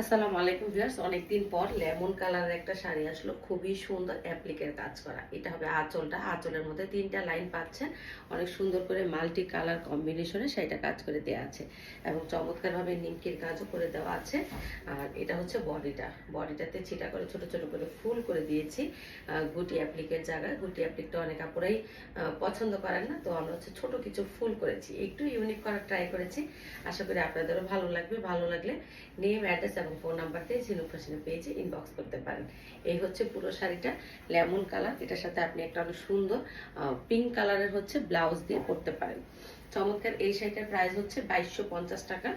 আসসালামু আলাইকুম ভিউয়ার্স, অনেকদিন পর লেমন কালারের একটা শাড়ি আসলো, খুবই সুন্দর অ্যাপ্লিকের কাজ করা। এটা হবে আঁচলটা, আঁচলের মধ্যে তিনটা লাইন পাচ্ছেন, অনেক সুন্দর করে মাল্টি কালার কম্বিনেশনে সেটা কাজ করে দেওয়া আছে এবং চমৎকারভাবে নিমকির কাজও করে দেওয়া আছে। আর এটা হচ্ছে বডিটাতে ছিটা করে ছোট ছোট করে ফুল করে দিয়েছি গুটি অ্যাপ্লিকের জায়গায়। গুটি অ্যাপ্লিকটা অনেক আপুরাই পছন্দ করেন না, তো আমরা হচ্ছে ছোট কিছু ফুল করেছি, একটু ইউনিক করার ট্রাই করেছি। আশা করি আপনাদেরও ভালো লাগবে। ভালো লাগলে নেম, অ্যাড্রেস এবং ফোন নাম্বার দিয়ে ঝিনুক ফ্যাশনের পেজে ইনবক্স করতে পারেন। এই হচ্ছে পুরো শাড়িটা, লেমন কালার। এটার সাথে আপনি একটা অনেক সুন্দর পিঙ্ক কালারের হচ্ছে ব্লাউজ দিয়ে পরতে পারেন। চমৎকার এই শাড়িটার প্রাইস হচ্ছে 2250 টাকা।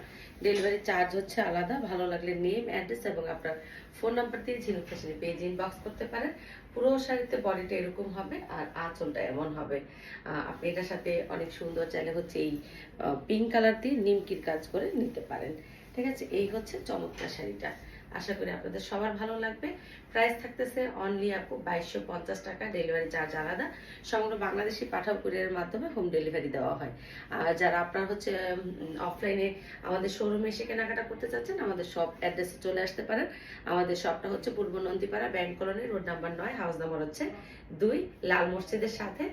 ডেলিভারি চার্জ হচ্ছে আলাদা। ভালো লাগলে নেম, অ্যাড্রেস এবং আপনার ফোন নাম্বার দিয়ে ঝিনুক ফ্যাশনের পেজে ইনবক্স করতে পারেন। পুরো শাড়িতে বডিটা এরকম হবে আর আঁচলটা এমন হবে। আপনি এটার সাথে অনেক সুন্দর চাইলে হচ্ছে এই পিঙ্ক কালার দিয়ে নিমকির কাজ করে নিতে পারেন। ঠিক আছে, এই হচ্ছে চমৎকার শাড়িটা। আশা করি আপনাদের সবার ভালো লাগবে। প্রাইস থাকতেছে অনলি আপু 2250 টাকা, ডেলিভারি চার্জ আলাদা। সমগ্র বাংলাদেশি পাঠাও কুরিয়ারের মাধ্যমে হোম ডেলিভারি দেওয়া হয়। আর যারা আপনার হচ্ছে অফলাইনে আমাদের শোরুমে এসে কেনাকাটা করতে চাচ্ছেন, আমাদের শপ অ্যাড্রেসে চলে আসতে পারেন। আমাদের শপটা হচ্ছে পূর্ব Nandipara, bank colony, road number 9, house number হচ্ছে 2, লাল মসজিদের সাথে।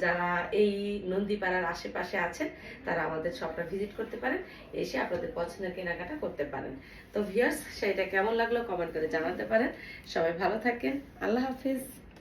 যারা এই নন্দীপাড়ার আশেপাশে আছেন তারা আমাদের শপটা ভিজিট করতে পারেন, এসে আপনাদের পছন্দের কেনাকাটা করতে পারেন। তো ভিউয়ার্স, সেটা কেমন লাগলো কমেন্ট করে জানাতে পারেন। সবাই ভালো থাকেন। আল্লাহ হাফিজ।